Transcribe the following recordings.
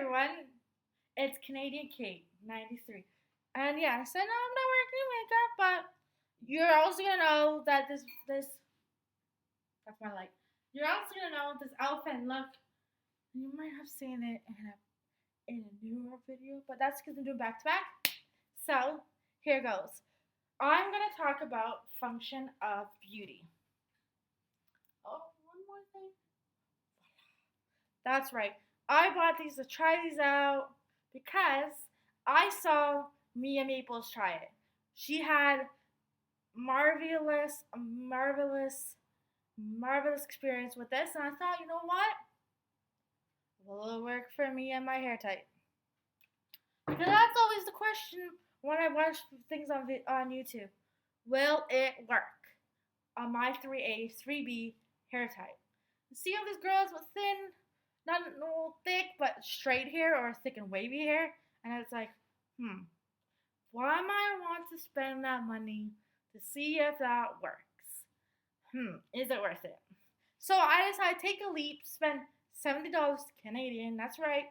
everyone, it's Canadian Kate, 93. And yes, I know I'm not wearing makeup, but you're also gonna know that this that's my light. You're also gonna know this outfit and look. You might have seen it in a newer video, but that's because I'm doing back to back. So here goes. I'm gonna talk about function of beauty. Oh, one more thing. That's right. I bought these to try these out because I saw MiaMaples try it. She had marvelous experience with this, and I thought, you know what? Will it work for me and my hair type? Because that's always the question when I watch things on YouTube. Will it work on my 3A, 3B hair type? See all these girls with thin, not no thick, but straight hair or thick and wavy hair, and it's like, why am I want to spend that money to see if that works? Is it worth it? So I decided to take a leap, spend $70 Canadian. That's right,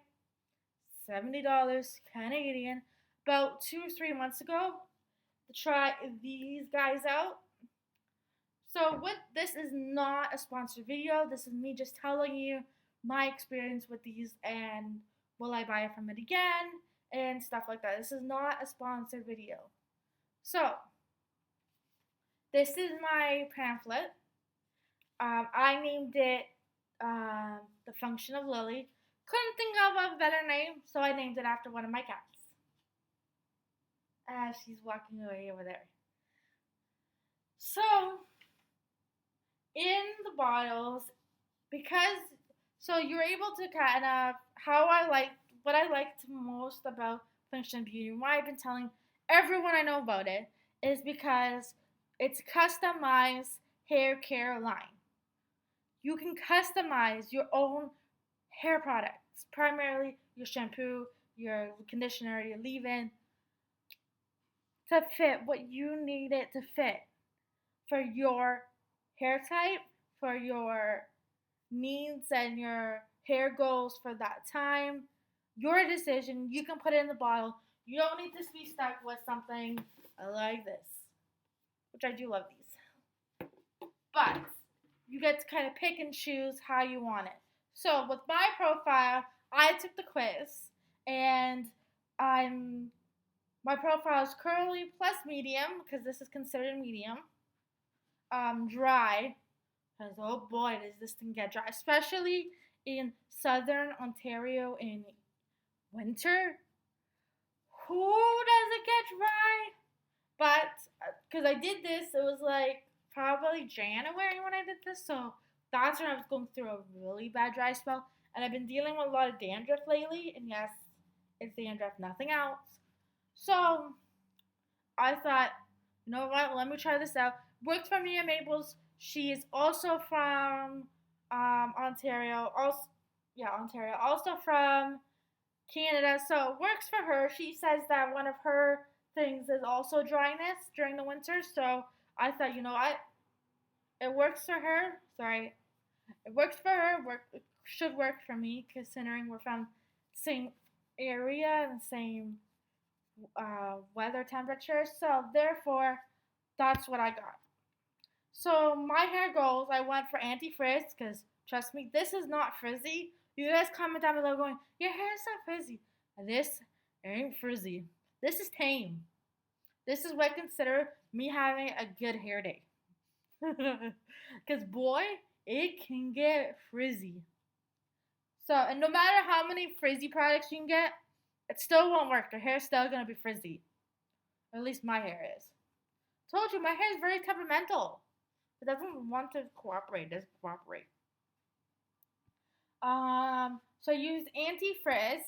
$70 Canadian. About 2 or 3 months ago, to try these guys out. So this is not a sponsored video. This is me just telling you my experience with these and will I buy it from it again and stuff like that. This is not a sponsored video. So this is my pamphlet. I named it The Function of Lily. Couldn't think of a better name, so I named it after one of my cats. As she's walking away over there. So, in the bottles, so you're able to kind of, what I liked most about Function Beauty, why I've been telling everyone I know about it, is because it's customized hair care line. You can customize your own hair products, primarily your shampoo, your conditioner, your leave-in, to fit what you need it to fit for your hair type, for your needs and your hair goals for that time. Your decision. You can put it in the bottle. You don't need to be stuck with something like this, which I do love these. But you get to kind of pick and choose how you want it. So with my profile, I took the quiz, and my profile is curly plus medium, because this is considered medium. Dry, because oh boy, does this thing get dry, especially in southern Ontario in winter. Who does it get dry? But because I did this, it was like probably January when I did this, so that's when I was going through a really bad dry spell, and I've been dealing with a lot of dandruff lately, and yes, it's dandruff, nothing else. So I thought, you know what, let me try this out. Worked for MiaMaples. She is also from Ontario. Ontario. Also from Canada. So it works for her. She says that one of her things is also dryness during the winter. So I thought, you know what, it works for her. Sorry. It works for her. It should work for me, considering we're from the same area and the same weather temperature. So therefore, that's what I got. So my hair goals, I went for anti-frizz, because trust me, this is not frizzy. You guys comment down below going, your hair is so frizzy. This ain't frizzy. This is tame. This is what I consider me having a good hair day. Because boy, it can get frizzy. So, and no matter how many frizzy products you can get, it still won't work. Your hair's still going to be frizzy. Or at least my hair is. Told you, my hair is very temperamental. It doesn't want to cooperate. It doesn't cooperate. So I used anti-frizz,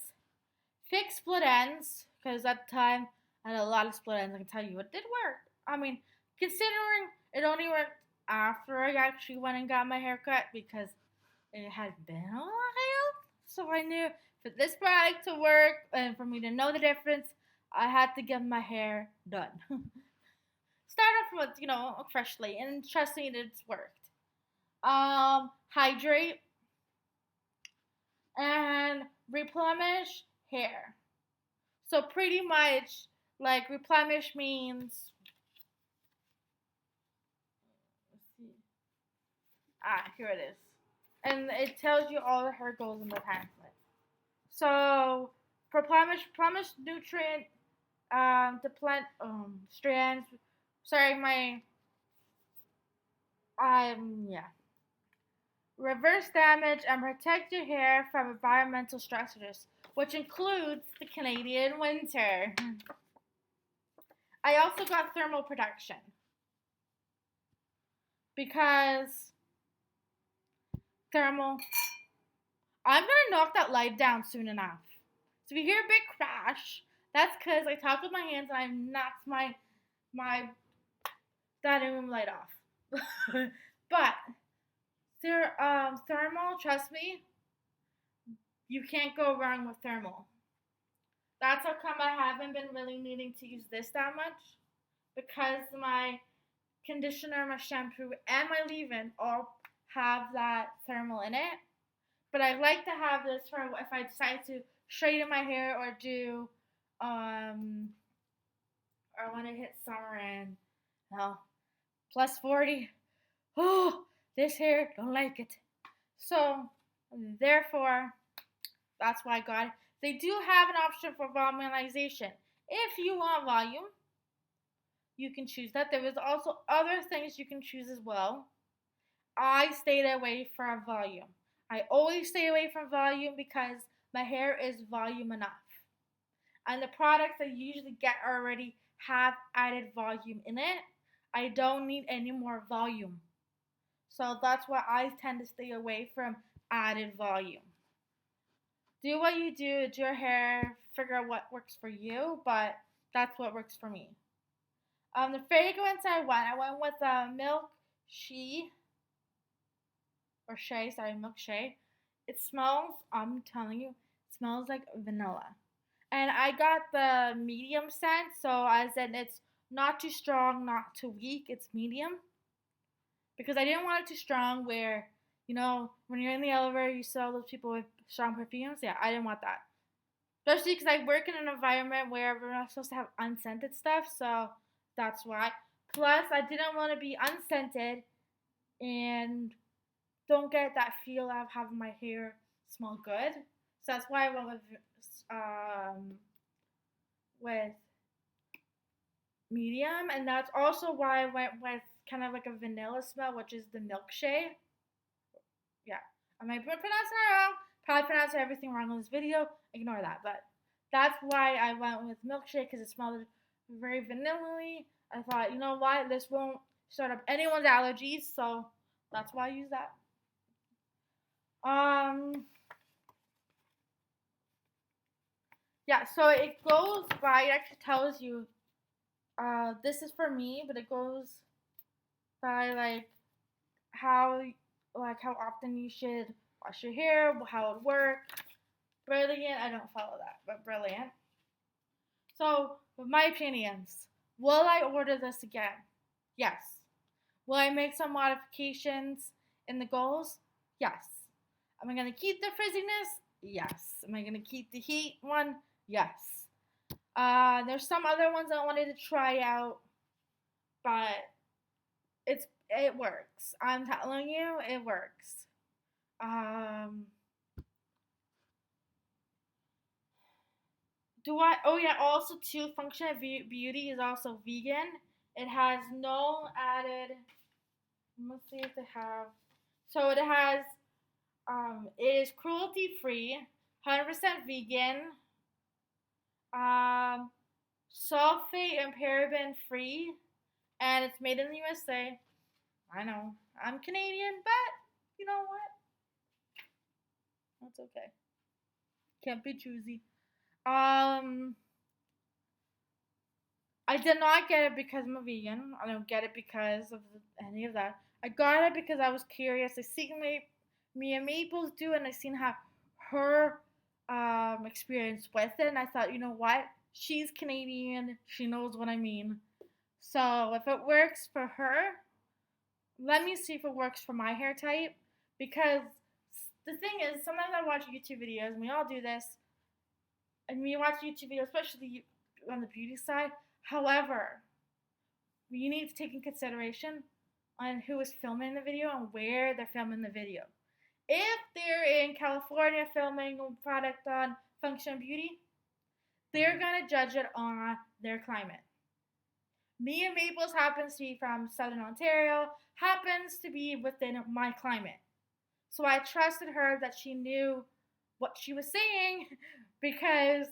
fixed split ends, because at the time I had a lot of split ends. I can tell you it did work. I mean, considering it only worked after I actually went and got my hair cut, because it had been a while. So I knew for this product to work and for me to know the difference, I had to get my hair done. Start off with, freshly, and trust me, it's worked. Hydrate. And replenish hair. So pretty much, like, replenish means, let's see. Here it is. And it tells you all the hair goals in the pamphlet. So, replenish nutrient, the plant, strands. Sorry, yeah. Reverse damage and protect your hair from environmental stressors, which includes the Canadian winter. I also got thermal protection because thermal. I'm gonna knock that light down soon enough. So if you hear a big crash, that's because I talked with my hands and I knocked my dining room light off. But thermal, trust me, you can't go wrong with thermal. That's how come I haven't been really needing to use this that much, because my conditioner, my shampoo, and my leave-in all have that thermal in it. But I like to have this for if I decide to straighten my hair or do, or when it hits summer and, plus 40. Oh, this hair, don't like it. So, therefore, that's why I got it. They do have an option for volumization. If you want volume, you can choose that. There is also other things you can choose as well. I stayed away from volume. I always stay away from volume because my hair is volume enough. And the products I usually get already have added volume in it. I don't need any more volume. So that's why I tend to stay away from added volume. Do what you do, it's your hair, figure out what works for you, but that's what works for me. The fragrance I went with Milk Shea. It smells, I'm telling you, it smells like vanilla. And I got the medium scent, so as in it's not too strong, not too weak, it's medium. Because I didn't want it too strong where, when you're in the elevator, you see all those people with strong perfumes. Yeah, I didn't want that. Especially because I work in an environment where we're not supposed to have unscented stuff, so that's why. Plus, I didn't want to be unscented and don't get that feel of having my hair smell good. So that's why I went with medium, and that's also why I went with kind of like a vanilla smell, which is the milkshake. Yeah, I might be pronouncing it wrong. Probably pronouncing everything wrong in this video. Ignore that. But that's why I went with milkshake, because it smelled very vanilla-y. I thought, you know what, this won't start up anyone's allergies, so that's why I use that. Yeah, so it goes by, it actually tells you, this is for me, but it goes by how often you should wash your hair, how it works. Brilliant. I don't follow that, but brilliant. So, with my opinions, will I order this again? Yes. Will I make some modifications in the goals? Yes. Am I going to keep the frizziness? Yes. Am I going to keep the heat one? Yes. There's some other ones I wanted to try out, but it works. I'm telling you, it works. Also too, Function of Beauty is also vegan. It has no added, let's see if they have, so it has, it is cruelty free, 100% vegan, sulfate and paraben free, and it's made in the USA. I know, I'm Canadian, but you know what? That's okay. Can't be choosy. I did not get it because I'm a vegan. I don't get it because of any of that. I got it because I was curious. I seen MiaMaples do, and I seen how her experience with it, and I thought, you know what? She's Canadian. She knows what I mean. So if it works for her, let me see if it works for my hair type, because the thing is, sometimes I watch YouTube videos, and we all do this, and we watch YouTube videos, especially on the beauty side. However, you need to take in consideration on who is filming the video and where they're filming the video. If they're in California filming a product on function beauty, they're gonna judge it on their climate. MiaMaples happens to be from Southern Ontario, happens to be within my climate. So I trusted her that she knew what she was saying because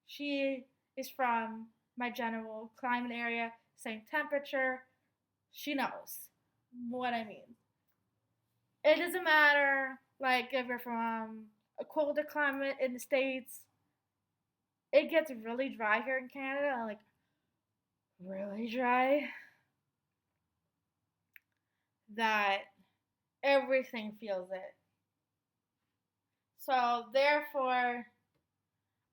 she is from my general climate area, same temperature. She knows what I mean. It doesn't matter, like, if you're from a colder climate in the States, it gets really dry here in Canada, like, really dry, that everything feels it. So, therefore,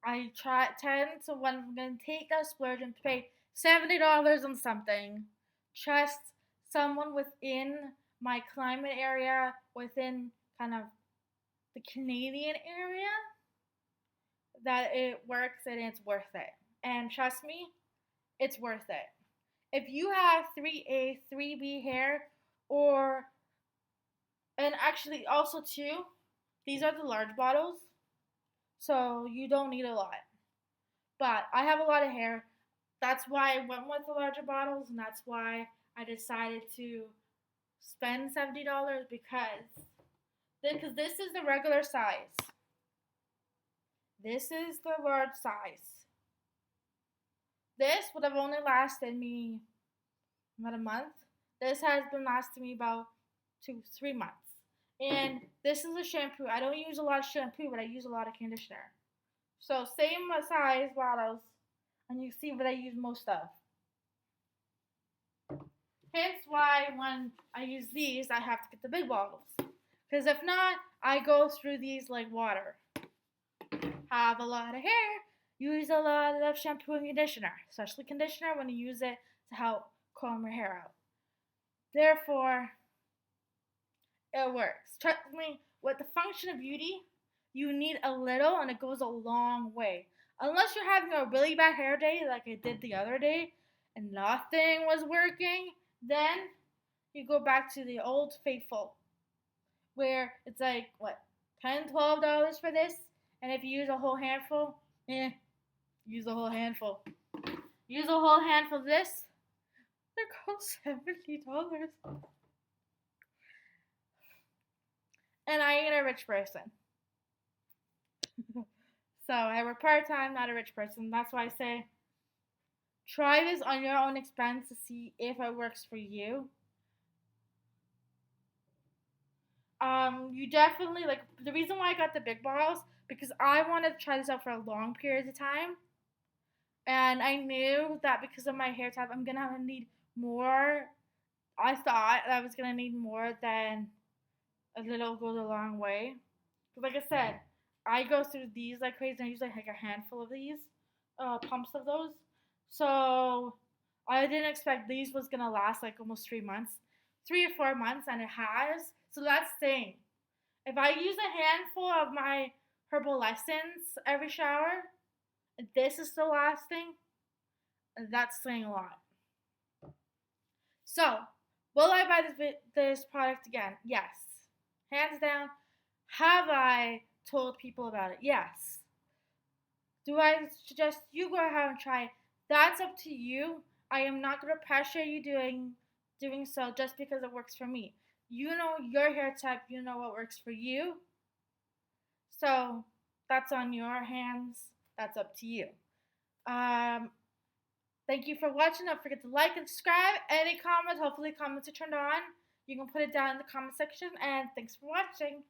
tend to, when I'm going to take that splurge and pay $70 on something, trust someone within my climate area, within kind of the Canadian area, that it works and it's worth it. And trust me, it's worth it. If you have 3A, 3B hair, and actually also too, these are the large bottles, so you don't need a lot. But I have a lot of hair. That's why I went with the larger bottles, and that's why I decided to spend $70 because this is the regular size. This is the large size. This would have only lasted me about a month. This has been lasting me about 2-3 months. And this is a shampoo. I don't use a lot of shampoo, but I use a lot of conditioner. So same size bottles, and you see what I use most of. Hence why when I use these, I have to get the big bottles. Because if not, I go through these like water. Have a lot of hair, use a lot of shampoo and conditioner. Especially conditioner when you use it to help comb your hair out. Therefore, it works. Trust me, with the function of beauty, you need a little and it goes a long way. Unless you're having a really bad hair day like I did the other day and nothing was working, then you go back to the old faithful where it's like, what, $10, $12 for this? And if you use a whole handful, use a whole handful. Use a whole handful of this, there goes $70. And I ain't a rich person. So I work part-time, not a rich person. That's why I say try this on your own expense to see if it works for you. You definitely, like, the reason why I got the big bottles, because I wanted to try this out for a long period of time. And I knew that because of my hair type, I'm going to need more. I thought I was going to need more than a little goes a long way. Because like I said, I go through these like crazy, and I usually like a handful of these, pumps of those. So I didn't expect these was going to last like almost 3 months. 3 or 4 months, and it has. So that's the thing. If I use a handful of my Herbal Essence every shower, and this is still lasting, that's saying a lot. So, will I buy this product again? Yes. Hands down. Have I told people about it? Yes. Do I suggest you go ahead and try it? That's up to you. I am not going to pressure you doing so just because it works for me. You know your hair type. You know what works for you. So, that's on your hands. That's up to you. Thank you for watching. Don't forget to like and subscribe. Any comments, hopefully comments are turned on. You can put it down in the comment section. And thanks for watching.